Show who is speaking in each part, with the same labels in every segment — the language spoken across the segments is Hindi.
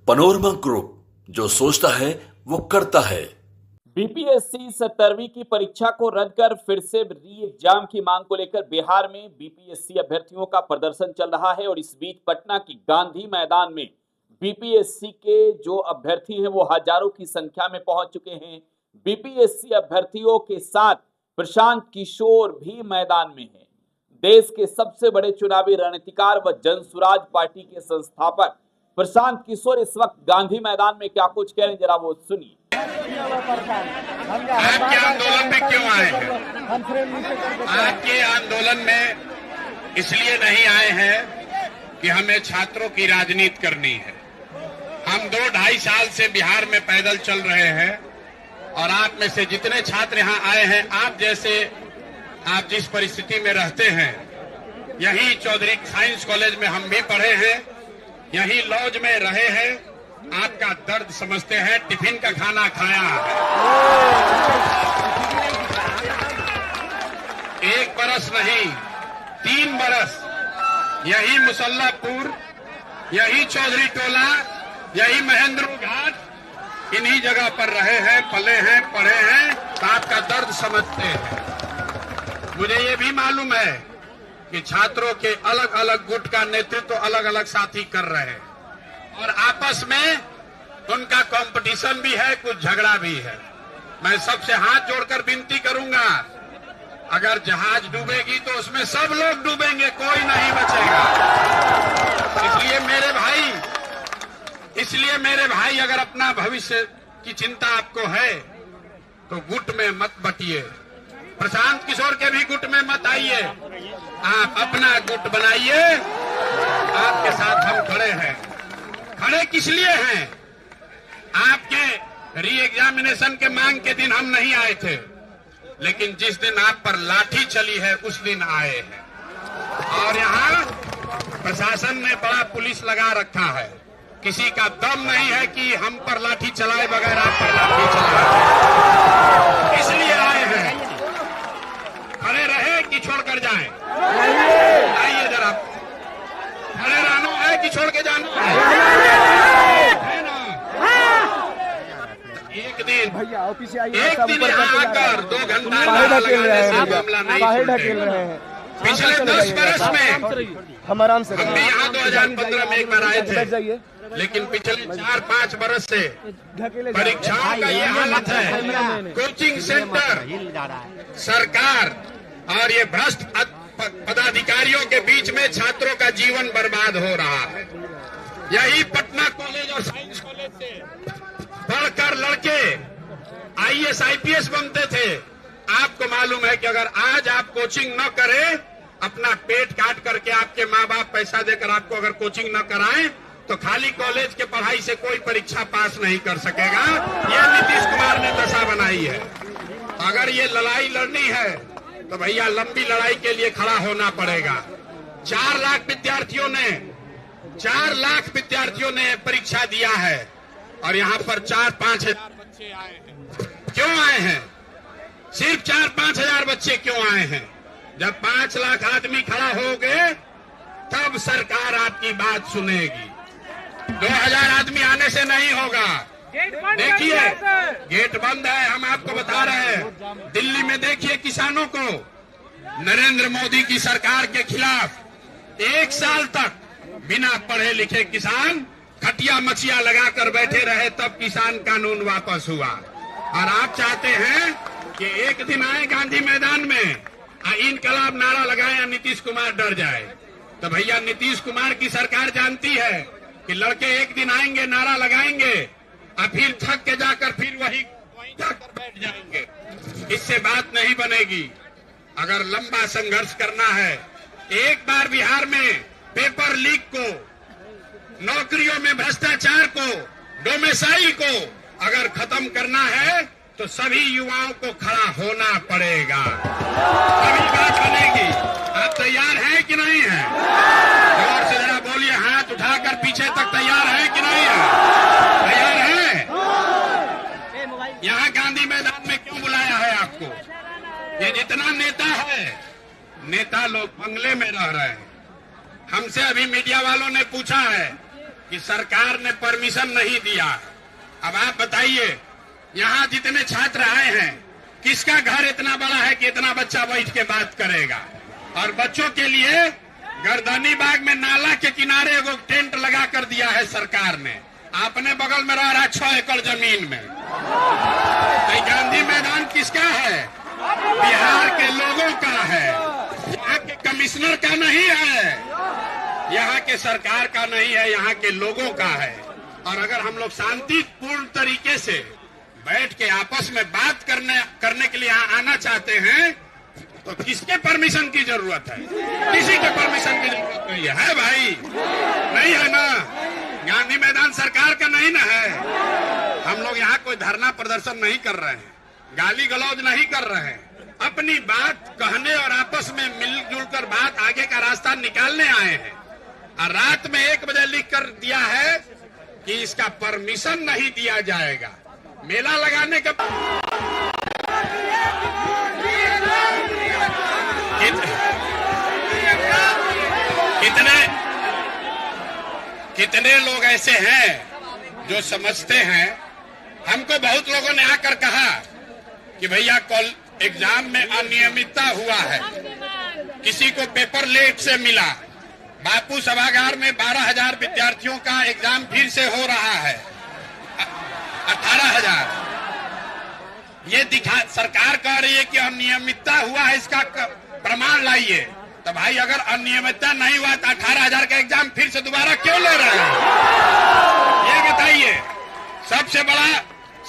Speaker 1: पनोरमा ग्रुप, जो सोचता है वो करता है।
Speaker 2: बीपीएससी 17वीं की परीक्षा को रद्द कर फिर से री एग्जाम की मांग को लेकर बिहार में बीपीएससी अभ्यर्थियों का प्रदर्शन चल रहा है और इस बीच पटना की गांधी मैदान में बीपीएससी के जो अभ्यर्थी हैं वो हजारों की संख्या में पहुंच चुके हैं। बीपीएससी अभ्यर्थियों के साथ प्रशांत किशोर भी मैदान में है। देश के सबसे बड़े चुनावी रणनीतिकार व जनसुराज पार्टी के संस्थापक प्रशांत किशोर इस वक्त गांधी मैदान में क्या कुछ कह रहे हैं, जरा वो सुनिए।
Speaker 3: आपके आंदोलन में क्यों आए हैं? आपके आंदोलन में इसलिए नहीं आए हैं कि हमें छात्रों की राजनीति करनी है। हम 2-2.5 साल से बिहार में पैदल चल रहे हैं और आप में से जितने छात्र यहाँ आए हैं, आप जिस परिस्थिति में रहते हैं, यही चौधरी साइंस कॉलेज में हम भी पढ़े हैं, यही लॉज में रहे हैं, आपका दर्द समझते हैं, टिफिन का खाना खाया है। 1 बरस नहीं, 3 बरस यही मुसल्लापुर, यही चौधरी टोला, यही महेंद्र घाट, इन्हीं जगह पर रहे हैं, पले हैं, पढ़े हैं, तो आपका दर्द समझते हैं। मुझे ये भी मालूम है कि छात्रों के अलग अलग गुट का नेतृत्व अलग अलग साथी कर रहे हैं और आपस में उनका कंपटीशन भी है, कुछ झगड़ा भी है। मैं सबसे हाथ जोड़कर विनती करूंगा, अगर जहाज डूबेगी तो उसमें सब लोग डूबेंगे, कोई नहीं बचेगा। इसलिए मेरे भाई अगर अपना भविष्य की चिंता आपको है तो गुट में मत बटिए, प्रशांत किशोर के भी गुट में मत आइए, आप अपना गुट बनाइए। आपके साथ हम खड़े हैं। खड़े किस लिए हैं? आपके री एग्जामिनेशन के मांग के दिन हम नहीं आए थे, लेकिन जिस दिन आप पर लाठी चली है उस दिन आए हैं। और यहाँ प्रशासन ने बड़ा पुलिस लगा रखा है, किसी का दम नहीं है कि हम पर लाठी चलाए बगैर आप पर लाठी चलाए, इसलिए आए हैं। खड़े रहे कि छोड़कर जाएं? आइए जरा, खड़े रहना है कि छोड़ के जाना है ना? एक दिन यहाँ आकर 2 घंटा लगाने से मामला नहीं सुनते। पिछले 10 बरस में
Speaker 4: हम आराम से
Speaker 3: हम भी यहाँ 2015 में एक बार आए थे, लेकिन पिछले 4-5 बरस से परीक्षाओं का ये हालत है। कोचिंग सेंटर, सरकार और ये भ्रष्ट पदाधिकारियों के बीच में छात्रों का जीवन बर्बाद हो रहा है। यही पटना कॉलेज और साइंस कॉलेज से पढ़कर लड़के आईएएस आईपीएस बनते थे। आपको मालूम है कि अगर आज आप कोचिंग न करें, अपना पेट काट करके आपके माँ बाप पैसा देकर आपको अगर कोचिंग न कराएं, तो खाली कॉलेज के पढ़ाई से कोई परीक्षा पास नहीं कर सकेगा। ये नीतीश कुमार ने दशा बनाई है। अगर ये लड़ाई लड़नी है तो भैया लंबी लड़ाई के लिए खड़ा होना पड़ेगा। 4 लाख विद्यार्थियों ने परीक्षा दिया है और यहाँ पर 4-5 हजार बच्चे आए हैं। क्यों आए हैं? सिर्फ 4-5 हजार बच्चे क्यों आए हैं? जब 5 लाख आदमी खड़ा हो गए तब सरकार आपकी बात सुनेगी। 2000 आदमी आने से नहीं होगा। देखिए, गेट बंद है, हम आपको बता रहे हैं। दिल्ली में देखिए किसानों को, नरेंद्र मोदी की सरकार के खिलाफ 1 साल तक बिना पढ़े लिखे किसान खटिया मचिया लगाकर बैठे रहे, तब किसान कानून वापस हुआ। और आप चाहते हैं कि एक दिन आए गांधी मैदान में इनकलाब नारा लगाए, नीतीश कुमार डर जाए। तो भैया नीतीश कुमार की सरकार जानती है कि लड़के एक दिन आएंगे, नारा लगाएंगे और फिर थक के जाकर फिर वहीं जाकर बैठ जाएंगे। इससे बात नहीं बनेगी। अगर लंबा संघर्ष करना है, एक बार बिहार में पेपर लीक को, नौकरियों में भ्रष्टाचार को, डोमेसाइल को अगर खत्म करना है तो सभी युवाओं को खड़ा होना पड़ेगा, तभी बात बनेगी। आप तैयार हैं कि नहीं है? जोर से जरा बोलिए, हाथ उठाकर पीछे तक तैयार है कि नहीं है? तैयार है? यहाँ गांधी मैदान में क्यों बुलाया है आपको? ये जितना नेता है, नेता लोग बंगले में रह रहे हैं। हमसे अभी मीडिया वालों ने पूछा है कि सरकार ने परमिशन नहीं दिया। अब आप बताइए, यहाँ जितने छात्र आए हैं, किसका घर इतना बड़ा है कि इतना बच्चा बैठ के बात करेगा? और बच्चों के लिए गर्दनी बाग में नाला के किनारे एगो टेंट लगा कर दिया है सरकार ने। अपने बगल में रह रहा 6 एकड़ जमीन में। तो गांधी मैदान किसका है? बिहार के लोगों का है, यहाँ के कमिश्नर का नहीं है, यहाँ के सरकार का नहीं है, यहाँ के लोगों का है। और अगर हम लोग शांतिपूर्ण तरीके से बैठ के आपस में बात करने के लिए आना चाहते हैं तो किसके परमिशन की जरूरत है? किसी के परमिशन की जरूरत नहीं है भाई, नहीं है ना। गांधी मैदान सरकार का नहीं ना है। हम लोग यहाँ कोई धरना प्रदर्शन नहीं कर रहे हैं, गाली गलौज नहीं कर रहे हैं, अपनी बात कहने और आपस में मिलजुल कर बात आगे का रास्ता निकालने आए हैं। और रात में 1 बजे लिख कर दिया है कि इसका परमिशन नहीं दिया जाएगा। मेला लगाने का कितने लोग ऐसे हैं जो समझते हैं। हमको बहुत लोगों ने आकर कहा कि भैया कल एग्जाम में अनियमितता हुआ है, किसी को पेपर लेट से मिला। बापू सभागार में 12,000 विद्यार्थियों का एग्जाम फिर से हो रहा है, 18,000। ये सरकार कह रही है कि अनियमितता हुआ है, इसका प्रमाण लाइए। तो भाई अगर अनियमितता नहीं हुआ तो 18,000 का एग्जाम फिर से दोबारा क्यों ले रहे हैं? ये बताइए। सबसे बड़ा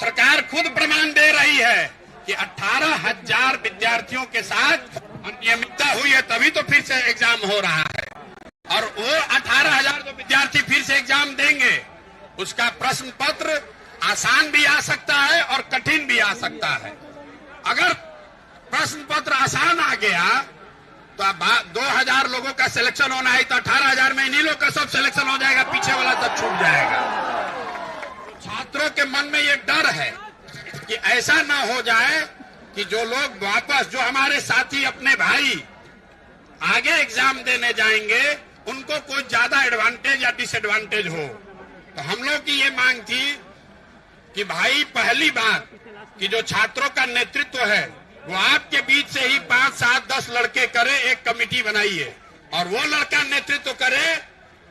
Speaker 3: सरकार खुद प्रमाण दे रही है कि 18,000 विद्यार्थियों के साथ अनियमितता हुई है, तभी तो फिर से एग्जाम हो रहा है। और वो 18,000 जो विद्यार्थी फिर से एग्जाम देंगे, उसका प्रश्न पत्र आसान भी आ सकता है और कठिन भी आ सकता है। अगर प्रश्न पत्र आसान आ गया तो 2,000 लोगों का सिलेक्शन होना है, तो 18,000 में इन्हीं लोग का सब सिलेक्शन हो जाएगा, पीछे वाला सब छूट जाएगा। छात्रों के मन में ये डर है कि ऐसा ना हो जाए कि जो लोग वापस, जो हमारे साथी अपने भाई आगे एग्जाम देने जाएंगे, उनको कोई ज्यादा एडवांटेज या डिसएडवांटेज हो। तो हम लोग की ये मांग थी कि भाई पहली बात कि जो छात्रों का नेतृत्व है वो आपके बीच से ही 5, 7, 10 लड़के करे, एक कमेटी बनाइए और वो लड़का नेतृत्व करे।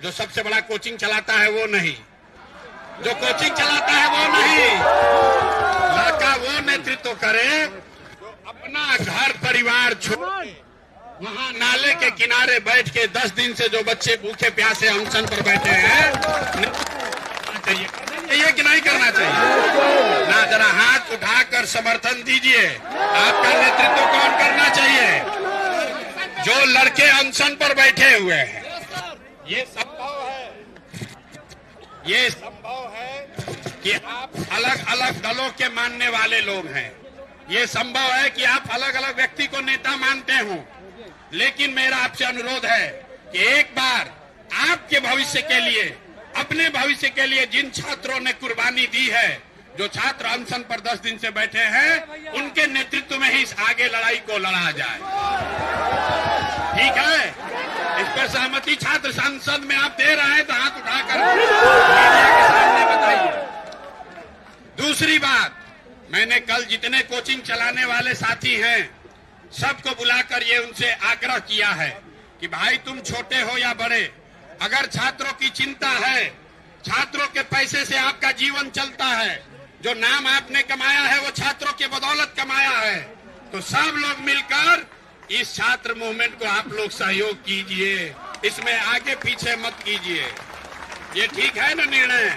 Speaker 3: जो सबसे बड़ा कोचिंग चलाता है वो नहीं, जो कोचिंग चलाता है वो नहीं, लड़का वो नेतृत्व करे जो अपना घर परिवार छोड़ वहाँ नाले के किनारे बैठ के 10 दिन से जो बच्चे भूखे प्यासे अनशन पर बैठे हैं, चाहिए कि नहीं करना चाहिए ना? जरा हाथ उठाकर समर्थन दीजिए। आपका नेतृत्व कौन करना चाहिए? जो लड़के अनशन पर बैठे हुए हैं। ये संभव है कि आप अलग अलग दलों के मानने वाले लोग हैं। ये संभव है कि आप अलग अलग व्यक्ति को नेता मानते हो, लेकिन मेरा आपसे अनुरोध है कि एक बार आपके भविष्य के लिए, अपने भविष्य के लिए जिन छात्रों ने कुर्बानी दी है, जो छात्र अनशन पर 10 दिन से बैठे हैं, उनके नेतृत्व में ही इस आगे लड़ाई को लड़ा जाए। ठीक है? इस पर सहमति छात्र संसद में आप दे रहे हैं तो हाथ उठाकर मीडिया के सामने बताइए। दूसरी बात, मैंने कल जितने कोचिंग चलाने वाले साथी हैं सबको बुलाकर ये उनसे आग्रह किया है कि भाई तुम छोटे हो या बड़े, अगर छात्रों की चिंता है, छात्रों के पैसे से आपका जीवन चलता है, जो नाम आपने कमाया है वो छात्रों के बदौलत कमाया है, तो सब लोग मिलकर इस छात्र मूवमेंट को आप लोग सहयोग कीजिए, इसमें आगे पीछे मत कीजिए। ये ठीक है ना निर्णय?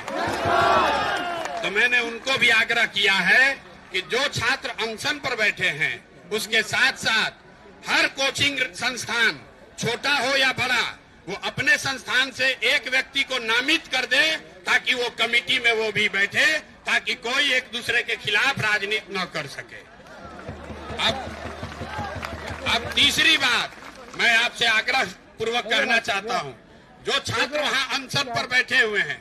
Speaker 3: तो मैंने उनको भी आग्रह किया है कि जो छात्र अनशन पर बैठे हैं उसके साथ साथ हर कोचिंग संस्थान, छोटा हो या बड़ा, वो अपने संस्थान से एक व्यक्ति को नामित कर दे ताकि वो कमेटी में वो भी बैठे, ताकि कोई एक दूसरे के खिलाफ राजनीति न कर सके। अब तीसरी बात मैं आपसे आग्रह पूर्वक कहना चाहता हूं, जो छात्र वहां अनशन पर बैठे हुए हैं,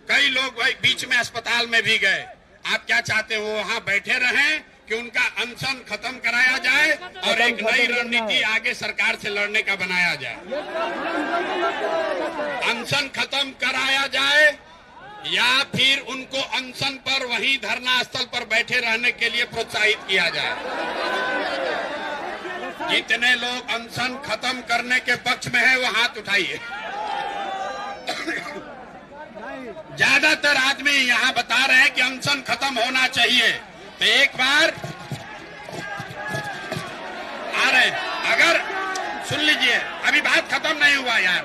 Speaker 3: कई लोग बीच में अस्पताल में भी गए, आप क्या चाहते हो वहां बैठे रहें कि उनका अनशन खत्म कराया जाए और एक नई रणनीति आगे सरकार से लड़ने का बनाया जाए? अनशन खत्म कराया जाए या फिर उनको अनशन पर वहीं धरना स्थल पर बैठे रहने के लिए प्रोत्साहित किया जाए। जितने लोग अनशन खत्म करने के पक्ष में है वो हाथ उठाइए। ज्यादातर आदमी यहाँ बता रहे हैं कि अनशन खत्म होना चाहिए, तो एक बार आ रहे, अगर सुन लीजिए, अभी बात खत्म नहीं हुआ यार।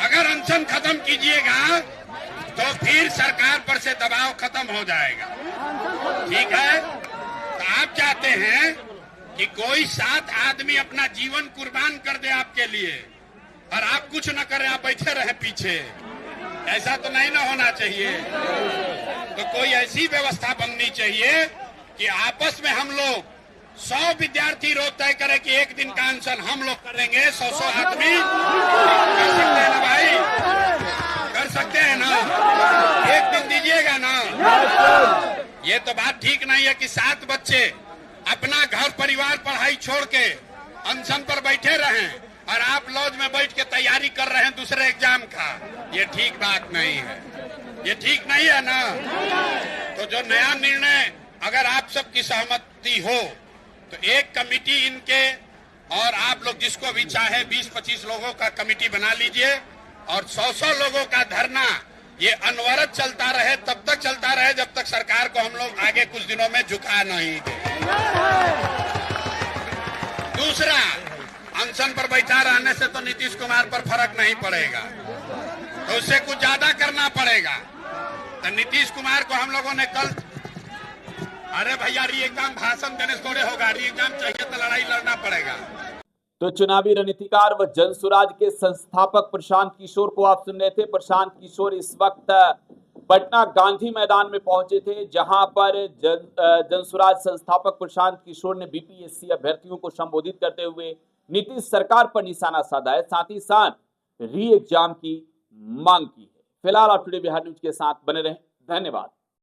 Speaker 3: अगर अनशन खत्म कीजिएगा तो फिर सरकार पर से दबाव खत्म हो जाएगा, ठीक है? तो आप चाहते हैं कि कोई 7 आदमी अपना जीवन कुर्बान कर दे आपके लिए और आप कुछ न करें, आप बैठे रहे पीछे? ऐसा तो नहीं ना होना चाहिए। तो कोई ऐसी व्यवस्था बननी चाहिए कि आपस में हम लोग 100 विद्यार्थी रोज तय करें कि एक दिन का अनशन हम लोग करेंगे, 100 आदमी कर सकते हैं ना भाई? कर सकते हैं ना? एक दिन दीजिएगा ना? ये तो बात ठीक नहीं है कि 7 बच्चे अपना घर परिवार पढ़ाई छोड़ के अनशन पर बैठे रहें और आप लॉज में बैठ के तैयारी कर रहे हैं दूसरे एग्जाम का। ये ठीक बात नहीं है, ये ठीक नहीं है ना? तो जो नया निर्णय अगर आप सबकी सहमति हो तो एक कमेटी इनके और आप लोग जिसको भी चाहे 20-25 लोगों का कमेटी बना लीजिए और 100 लोगों का धरना ये अनवरत चलता रहे, तब तक चलता रहे जब तक सरकार को हम लोग आगे कुछ दिनों में झुका नहीं दे। दूसरा, अनशन पर बैठा रहने से तो नीतीश कुमार पर फर्क नहीं पड़ेगा, तो उससे कुछ ज्यादा करना पड़ेगा। तो नीतीश कुमार को हम लोगों ने कल, अरे भैया री एग्जाम भाषण देने से थोड़े होगा, री एग्जाम चाहिए तो लड़ाई लड़ना पड़ेगा।
Speaker 2: तो चुनावी रणनीतिकार व जनसुराज के संस्थापक प्रशांत किशोर को आप सुन रहे थे। प्रशांत किशोर इस वक्त पटना गांधी मैदान में पहुंचे थे, जहां पर जनसुराज संस्थापक प्रशांत किशोर ने बीपीएससी अभ्यर्थियों को संबोधित करते हुए नीतीश सरकार पर निशाना साधा है, साथ ही साथ री एग्जाम की मांग की है। फिलहाल आप टुडे बिहार न्यूज के साथ बने रहें। धन्यवाद।